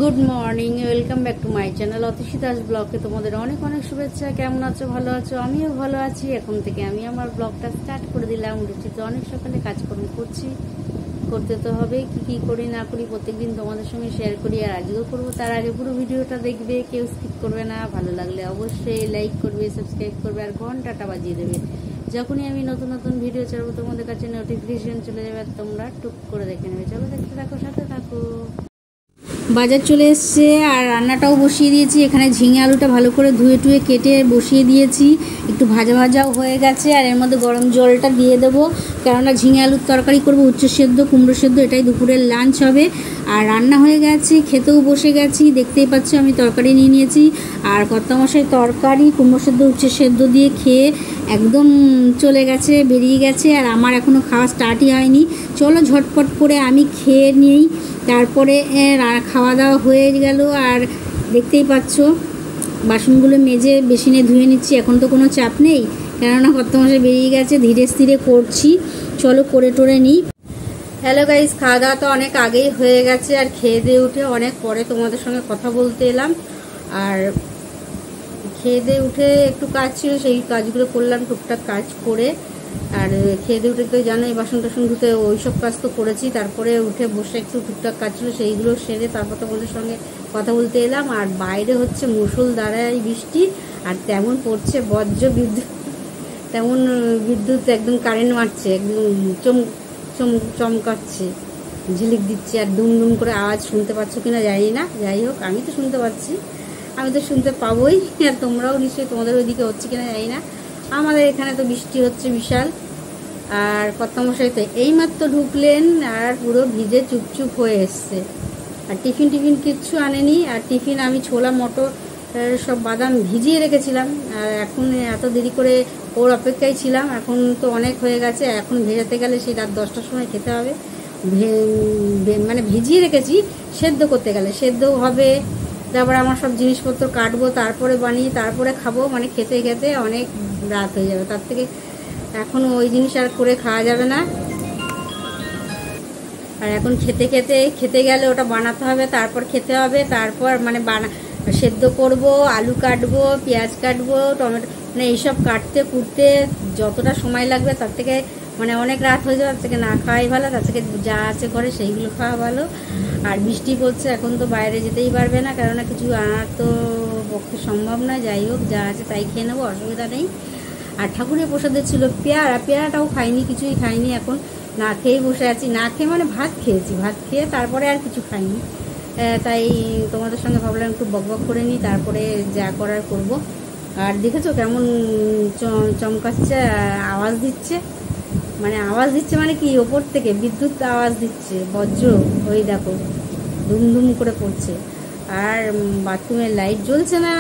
Good morning, welcome back to my channel Atishi Das ব্লগে তোমাদের অনেক অনেক শুভেচ্ছা। কেমন আছো? ভালো আছো? আমিও ভালো আছি। এখন থেকে আমি আমার ব্লগটা স্টার্ট করে দিলাম। উঠেছি তো অনেক সকালে, কাজকর্ম করছি, করতে তো হবে। কি করি না করি প্রত্যেকদিন তোমাদের সঙ্গে শেয়ার করি, আর আজকেও করবো। তার আগে পুরো ভিডিওটা দেখবে, কেউ স্কিপ করবে না। ভালো লাগলে অবশ্যই লাইক করবে, সাবস্ক্রাইব করবে, আর ঘন্টাটা বাজিয়ে দেবে। যখনই আমি নতুন নতুন ভিডিও ছাড়বো তোমাদের কাছে নোটিফিকেশন চলে যাবে, আর তোমরা টুক করে দেখে নেবে। চলো দেখতে থাকো, সাথে থাকো। বাজার চলে এসছে আর রান্নাটাও বসিয়ে দিয়েছি। এখানে ঝিঙে আলুটা ভালো করে ধুয়ে টুয়ে কেটে বসিয়ে দিয়েছি। একটু ভাজা ভাজাও হয়ে গেছে, আর এর মধ্যে গরম জলটা দিয়ে দেবো, কেননা ঝিঙে আলুর তরকারি করবো। উচ্চ সেদ্ধ, কুমড়ো সেদ্ধ, এটাই দুপুরের লাঞ্চ হবে। আর রান্না হয়ে গেছে, খেতেও বসে গেছি। দেখতেই পাচ্ছ আমি তরকারি নিয়ে নিয়েছি, আর কর্তামশাই তরকারি কুমড়ো সেদ্ধ উচ্চ সেদ্ধ দিয়ে খেয়ে একদম চলে গেছে, বেরিয়ে গেছে। আর আমার এখনও খাওয়া স্টার্টই হয়নি। চলো ঝটপট করে আমি খেয়ে নিই, তারপরে খাওয়া দাওয়া হয়ে গেল। আর দেখতেই পাচ্ছ বাসনগুলো মেজে বেসিনে ধুয়ে নিচ্ছি। এখন তো কোনো চাপ নেই, কেননা কর্তামশাই বেরিয়ে গেছে। ধীরে স্থিরে করছি, চলো করে টোরে নিই। হ্যালো গাইস, খাওয়া দাওয়া তো অনেক আগেই হয়ে গেছে, আর খেয়ে দিয়ে উঠে অনেক পরে তোমাদের সঙ্গে কথা বলতে এলাম। আর খেয়ে দিয়ে উঠে একটু কাজ ছিল, সেই কাজগুলো করলাম, টুকটাক কাজ করে। আর খেয়ে দিয়ে উঠে তো জানোই বাসন টাসন ধুতে, ওইসব কাজ তো করেছি। তারপরে উঠে বসে একটু টুকটাক কাজ ছিল, সেইগুলো সেরে তারপর তোমাদের সঙ্গে কথা বলতে এলাম। আর বাইরে হচ্ছে মুষলধারায় বৃষ্টি, আর তেমন পড়ছে বজ্র বিদ্যুৎ, তেমন বিদ্যুৎ একদম কারেন্ট মারছে, একদম চমকাচ্ছে, ঝিলিক দিচ্ছে। আর দুম দুম করে আওয়াজ শুনতে পাচ্ছ কিনা জানি না, যাই হোক আমি তো শুনতে পাচ্ছি, আমি তো শুনতে পাবোই। আর তোমরাও নিশ্চয়ই, তোমাদের ওইদিকে হচ্ছে কিনা জানি না। আমাদের এখানে তো বৃষ্টি হচ্ছে বিশাল। আর কর্তামশাই তো এইমাত্র ঢুকলেন, আর পুরো ভিজে চুপচুপ হয়ে এসছে। আর টিফিন কিচ্ছু আনেনি। আর টিফিন আমি ছোলা মটর সব বাদাম ভিজিয়ে রেখেছিলাম, আর এখন এত দেরি করে ওর অপেক্ষায় ছিলাম। এখন তো অনেক হয়ে গেছে, এখন ভেজাতে গেলে সেই রাত 10টার সময় খেতে হবে। মানে ভিজিয়ে রেখেছি, সেদ্ধ করতে গেলে সেদ্ধও হবে। তারপরে আমার সব জিনিসপত্র কাটবো, তারপরে বানিয়ে তারপরে খাবো। মানে খেতে খেতে অনেক রাত হয়ে যাবে, তার থেকে এখন ওই জিনিস আর করে খাওয়া যাবে না। আর এখন খেতে গেলে ওটা বানাতে হবে, তারপর খেতে হবে। তারপর মানে সেদ্ধ করব, আলু কাটবো, পেঁয়াজ কাটবো, টমেটো, মানে এইসব কাটতে কুটতে যতটা সময় লাগবে তার থেকে মানে অনেক রাত হয়ে যাবে। তার থেকে না খাওয়াই ভালো, তার থেকে যা আছে ঘরে সেইগুলো খাওয়া ভালো। আর বৃষ্টি পড়ছে, এখন তো বাইরে যেতেই পারবে না, কেননা কিছু আনার তো পক্ষে সম্ভব না। যাই হোক, যা আছে তাই খেয়ে নেবো, অসুবিধা নেই। আর ঠাকুরের প্রসাদের ছিল পেয়ারাটাও খাইনি, কিছুই খাইনি। এখন না খেয়েই বসে আছি। না খেয়ে মানে ভাত খেয়েছি, ভাত খেয়ে তারপরে আর কিছু খাইনি। তাই তোমাদের সঙ্গে ভাবলাম একটু বকবক করে নিই, তারপরে যা করার করব। আর দেখেছো কেমন চমকাচ্ছে, আওয়াজ দিচ্ছে। মানে কি, ওপর থেকে বিদ্যুৎ আওয়াজ দিচ্ছে, বজ্র, ওই দেখো ধুমধুম করে পড়ছে। আর বাথরুমের লাইট জ্বলছে না,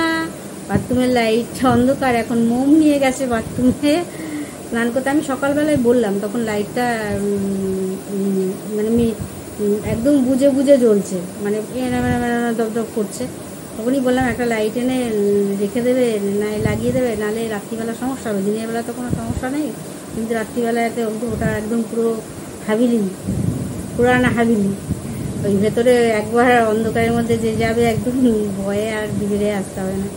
বাথরুমের লাইট অন্ধকার। এখন মোম নিয়ে গেছে বাথরুমে স্নান করতে। আমি সকালবেলায় বললাম, তখন লাইটটা মানে একদম বুঝে বুঝে জ্বলছে, মানে দপদপ করছে। তখনই বললাম একটা লাইট এনে রেখে দেবে, না লাগিয়ে দেবে, নাহলে রাত্রিবেলা সমস্যা হবে। দিনের বেলা তো কোনো সমস্যা নেই, কিন্তু রাত্রিবেলাতে ওটা একদম পুরো হাবিলি, পুরানা হাবিলি। ওই ভেতরে একবার অন্ধকারের মধ্যে যে যাবে, একদম ভয়ে আর বিগড়ে আসতে হবে না।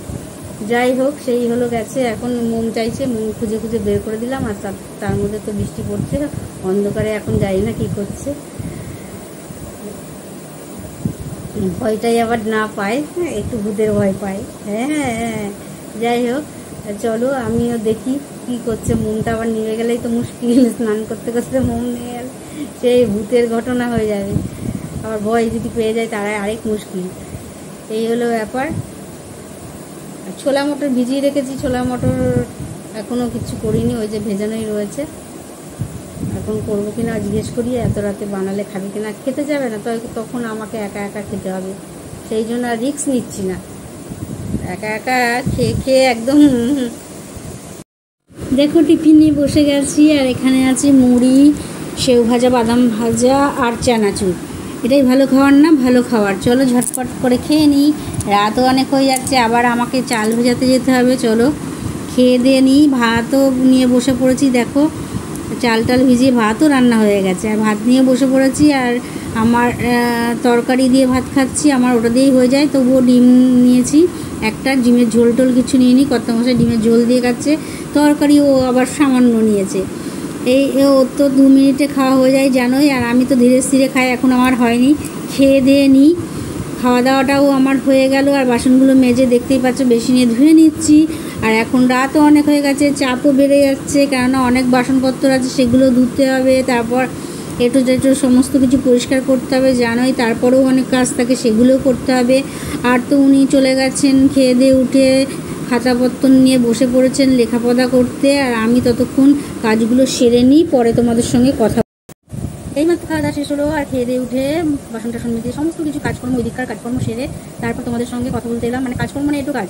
যাই হোক, সেই হলো গেছে। এখন মোম চাইছে, মোম খুঁজে খুঁজে বের করে দিলাম। আর তার মধ্যে তো বৃষ্টি পড়ছে, অন্ধকারে এখন জানি না কি করছে। ভয়টাই আবার না পায়, একটু ভূতের ভয় পায়। হ্যাঁ, যাই হোক, চলো আমিও দেখি কি করছে। মোমটা আবার নিয়ে গেলেই তো মুশকিল, স্নান করতে করতে মোম নিয়ে গেলে সেই ভূতের ঘটনা হয়ে যাবে। আবার ভয় যদি পেয়ে যায়, তারা আরেক মুশকিল। এই হলো ব্যাপার। ছোলা মটর ভিজিয়ে রেখেছি, ছোলা মটর এখনও কিছু করিনি, ওই যে ভেজানোই রয়েছে। এখন করবো কিনা জিজ্ঞেস করি, এত রাতে বানালে খাবি কিনা। খেতে যাবে না, তখন আমাকে একা একা খেতে হবে, সেই জন্য আর রিস্ক নিচ্ছি না। একা একা খেয়ে খেয়ে একদম। দেখো টিফিন নিয়ে বসে গেছি, আর এখানে আছে মুড়ি, সেউ ভাজা, বাদাম ভাজা, আর চানাচুর। এটাই ভালো খাবার না? ভালো খাবার। চলো ঝটপট করে খেয়ে নিই, রাতও অনেক হয়ে যাচ্ছে, আবার আমাকে চাল ভেজাতে যেতে হবে। চলো খেয়ে দিয়ে নিই। ভাতও নিয়ে বসে পড়েছি, দেখো চাল টাল ভিজিয়ে ভাতও রান্না হয়ে গেছে, আর ভাত নিয়ে বসে পড়েছি। আর আমার তরকারি দিয়ে ভাত খাচ্ছি, আমার ওটা দিয়েই হয়ে যায়। তবুও ডিম নিয়েছি একটা, ডিমের ঝোল টোল কিছু নিয়ে নিই। কর্তামশাই ডিমের ঝোল দিয়ে খাচ্ছে, তরকারি ও আবার সামান্য নিয়েছে। ওর তো 2 মিনিটে খাওয়া হয়ে যায় জানোই, আর আমি তো ধীরে স্থিরে খাই, এখন আমার হয়নি, খেয়ে দিয়ে নিই। খাওয়া দাওয়াটাও আমার হয়ে গেল, আর বাসনগুলো মেজে দেখতেই পাচ্ছ বেসিনে ধুয়ে নিচ্ছি। আর এখন রাতও অনেক হয়ে গেছে, চাপও বেড়ে যাচ্ছে, কেননা অনেক বাসনপত্র আছে, সেগুলো ধুতে হবে, তারপর এটু যেটু সমস্ত কিছু পরিষ্কার করতে হবে জানোই। তারপরেও অনেক কাজ থাকে, সেগুলোও করতে হবে। আর তো উনি চলে গেছেন খেয়ে দিয়ে উঠে, খাতাপত্র নিয়ে বসে পড়েছেন লেখাপড়া করতে, আর আমি ততক্ষণ কাজগুলো সেরে নিই, পরে তোমাদের সঙ্গে কথা। এইমাত্র খাওয়া দাওয়া শেষ হলো, আর খেয়ে দিয়ে উঠে বাসন টাসন মেজে সমস্ত কিছু কাজকর্ম, ওই দিককার কাজকর্ম সেরে তারপর তোমাদের সঙ্গে কথা বলতে এলাম। মানে কাজকর্ম মানে একটু কাজ,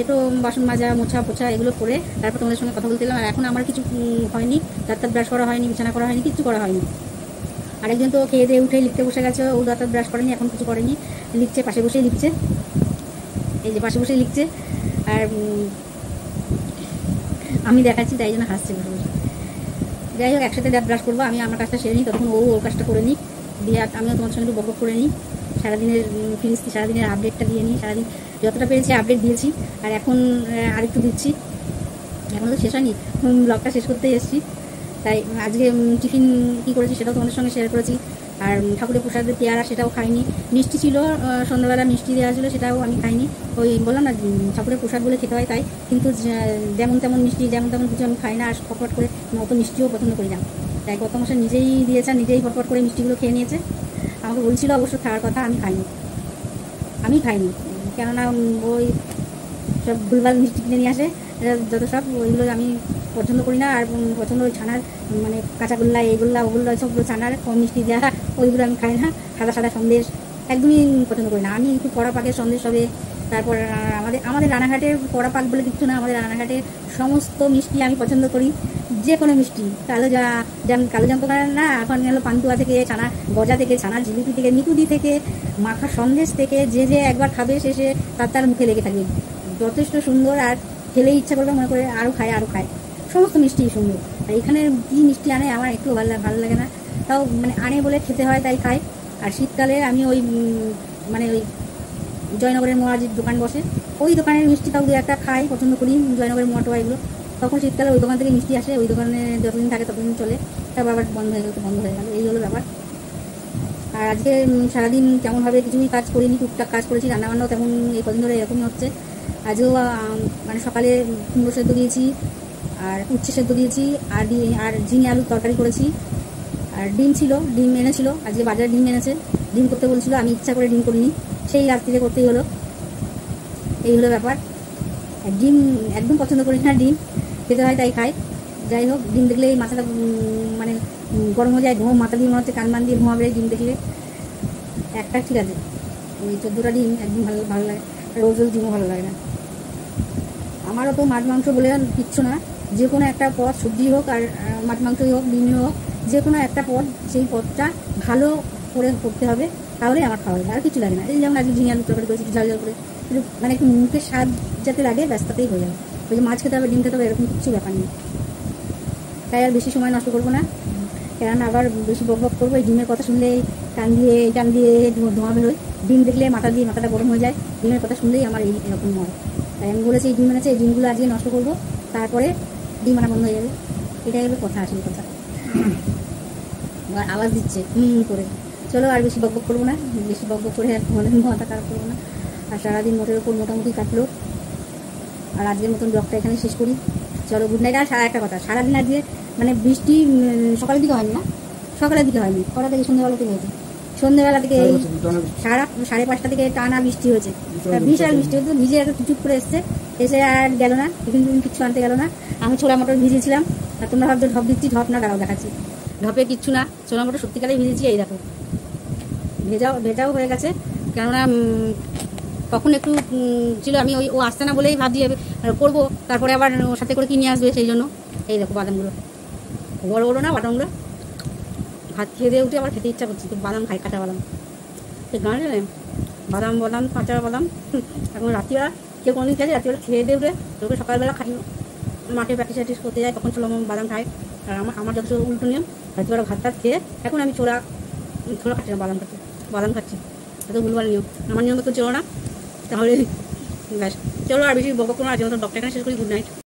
একটু বাসন মাজা মোছা পোছা এগুলো করে তারপর তোমাদের সঙ্গে কথা বলতে এলাম। আর এখন আমার কিছু হয়নি, দাঁত ব্রাশ করা হয়নি, বিছানা করা হয়নি, কিছু করা হয়নি। আরেকজন তো খেয়ে দিয়ে উঠে লিখতে বসে গেছে, ও দাঁত ব্রাশ করেনি, এখন কিছু করেনি, লিখছে, পাশে বসেই লিখছে, এই যে পাশে বসেই লিখছে। আর আমি দেখাচ্ছি তাই জন্য হাসছে বসে বসে। যাই হোক, একসাথে দাঁত ব্রাশ করবো, আমি আমার কাজটা সেরে নিই, তখন ও ওর কাজটা করে নিই, দিয়ে আমিও তোমার সঙ্গে একটু বকবক করে নিই, সারাদিনের ফিরিস্তি, সারাদিনের আপডেটটা দিয়ে নিই। সারাদিন যতটা পেরেছি আপডেট দিয়েছি, আর এখন আরেকটু দিচ্ছি, এখন তো শেষ হয়নি, ব্লগটা শেষ করতেই এসেছি। তাই আজকে টিফিন কী করেছি সেটাও তোমাদের সঙ্গে শেয়ার করেছি। আর ঠাকুরের প্রসাদের পেয়ারা সেটাও খাইনি, মিষ্টি ছিল সন্ধ্যাবেলা, মিষ্টি দেওয়া ছিল, সেটাও আমি খাইনি। ওই বললাম না ঠাকুরের প্রসাদ বলে খেতে হয় তাই, কিন্তু যেমন তেমন মিষ্টি যেমন তেমন কিছু আমি খাই না, আর ফটফট করে অত মিষ্টিও পছন্দ করি না। তাই গত মাসে নিজেই দিয়েছে, নিজেই ফটফট করে মিষ্টিগুলো খেয়ে নিয়েছে। আমাকে বলছিল অবশ্য খাওয়ার কথা, আমি খাইনি, কেননা ওই সব ভুলভাল মিষ্টি কিনে নিয়ে আসে, যত সব ওইগুলো আমি পছন্দ করি না। আর পছন্দ ওই ছানার মানে কাঁচাগোল্লা এইগুলা ওগুলো সবগুলো ছানার কম মিষ্টি দেওয়া, ওইগুলো আমি খাই না। সাদা সাদা সন্দেশ একদমই পছন্দ করি না আমি, একটু কড়া পাকের সন্দেশ হবে। তারপর আমাদের রানাঘাটের কড়া পাক বলে কিচ্ছু না, আমাদের রানাঘাটের সমস্ত মিষ্টি আমি পছন্দ করি, যে কোনো মিষ্টি, যেমন কালো জাম না, এখন গেলো পান্তুয়া থেকে, ছানা গজা থেকে, ছানার জিলিপি থেকে, নিকুদি থেকে, মাখা সন্দেশ থেকে, যে একবার খাবে শেষে তার মুখে লেগে থাকবে, যথেষ্ট সুন্দর। আর খেলেই ইচ্ছা করবে মনে করে আরও খায়, সমস্ত মিষ্টি সুন্দর। আর এখানে কী মিষ্টি আনে আমার একটু ভালো লাগে না, তাও মানে আনে বলে খেতে হয় তাই খাই। আর শীতকালে আমি ওই মানে ওই জয়নগরের মোয়াজির দোকান বসে, ওই দোকানের মিষ্টিটাও দু একটা খাই, পছন্দ করি, জয়নগরের মোয়া টোয়া এগুলো। তখন শীতকালে ওই দোকান থেকে মিষ্টি আসে, ওই দোকানে যতদিন থাকে ততদিন চলে, তারপর আবার বন্ধ হয়ে গেল, এই হলো ব্যাপার। আর আজকে সারাদিন কেমনভাবে কিছুই কাজ করিনি, টুকটাক কাজ করেছি, রান্নাবান্নাও তেমন এই কদিন ধরে এরকমই হচ্ছে। আজও মানে সকালে কুমড়ো সেদ্ধ দিয়েছি, আর উচ্ছে সেদ্ধ দিয়েছি, আর ঝিঙে আলুর তরকারি করেছি। আর ডিম ছিল, ডিম এনেছিল, আজকে বাজারে ডিম এনেছে, ডিম করতে বলছিল, আমি ইচ্ছা করে ডিম করিনি, সেই রাত্রিতে করতেই হলো, এই হলো ব্যাপার। ডিম একদম পছন্দ করি না, ডিম খেতে হয় তাই খাই। যাই হোক, ডিম দেখলে এই মাথাটা মানে গরম হয়ে যায়, মাথা দিয়ে মনে হচ্ছে কান মান দিয়ে ঘুমাবে ডিম দেখলে। একটা ঠিক আছে, ওই 14টা ডিম একদম ভালো লাগে, রোজ ডিমও ভালো লাগে না। আমারও তো মাছ মাংস বলে কিচ্ছু না, যে কোনো একটা পদ, সবজি হোক আর মাছ মাংসই হোক, ডিমই হোক, যে কোনো একটা পদ, সেই পদটা ভালো করে করতে হবে, তাহলে আমার খাওয়া হবে, আর কিছু লাগে না। এই যেমন আজকে ঝিঙে আলুর তরকারি করেছি, ঝাল করে, একটু মানে একটু মুখের স্বাদ যাতে লাগে, ব্যস্ততেই হয়ে যাবে। ওই যে মাছ খেতে হবে, ডিম খেতে হবে, এরকম কিছু ব্যাপার নেই। তাই আর বেশি সময় নষ্ট করবো না, কেননা আবার বেশি বক করবো। এই ডিমের কথা শুনলেই টান দিয়ে ধোঁয়া বেরোয়, ডিম দেখলে মাথাটা গরম হয়ে যায়, ডিমের কথা শুনলেই আমার এরকম হয়। তাই আমি বলেছি এই ডিম এনেছে, এই ডিমগুলো আজকে নষ্ট করবো, তারপরে ডিম আনা বন্ধ হয়ে যাবে। এটাই হলো কথা, আসলে কথা। আওয়াজ দিচ্ছে করে। চলো আর বেশি বকবক করবো না, বেশি বকবক করে আর মাথা খারাপ করবো না। আর সারাদিন মোটের ওপর মোটামুটি কাটলো, আর আজকের মতন ব্লগটা এখানে শেষ করি। চলো, গুড নাইট। আর একটা কথা, সারাদিন আজকে মানে বৃষ্টি সকালের দিকে হয়নি না, সকালের দিকে হয়নি, কটা থেকে সন্ধ্যাবেলা থেকে হয়েছে, সন্ধ্যাবেলা থেকে এই 5:30 থেকে টানা বৃষ্টি হয়েছে, বিশাল বৃষ্টি হয়েছে, ভিজে একটা চুপ করে এসে আর গেল না, টিফিন কিচ্ছু আনতে গেল না। আমি ছোলা মটর ভিজিয়েছিলাম, আর তোমরা ভাবছো ঢপ দিচ্ছি, ঢপ না, দাঁড়াও দেখাচ্ছি, ঢপে কিচ্ছু না, ছোলা মটর সত্যিকারেই ভিজেছি, এই দেখো ভেজাও হয়ে গেছে, কেননা তখন একটু ছিল, আমি ও আসতে না বলেই ভাবছি করবো, তারপরে আবার ওর সাথে করে কিনে আসবে, সেই জন্য। এই দেখো বাদামগুলো, বড় না বাদামগুলো, ভাত খেয়ে দিয়ে উঠে আবার খেতে ইচ্ছা করছে, তো বাদাম খাই, কাঁচা বাদাম, ঠিক না, বাদাম কাঁচা বাদাম। এখন রাত্রিবেলা কেউ কোনোদিন খেয়েছে, রাত্রিবেলা খেয়ে দিয়ে উঠে তোকে সকালবেলা খাই, মাঠে প্র্যাকটিস করতে যায়, তখন ছোলা বাদাম খাই। আর আমার যত উল্টো নিয়ম, রাত্রিবেলা ভাত খেয়ে এখন আমি ছোলা ছোলা খাচ্ছি না, বাদাম খাচ্ছি। এত ভুলভাল নিয়ম, আমার নিয়ম তো চলো না, তাহলে ব্যাস চলো আর বেশি বকবক করো না, আজকের মতো ব্লগটা এখানে শেষ করি। Good night.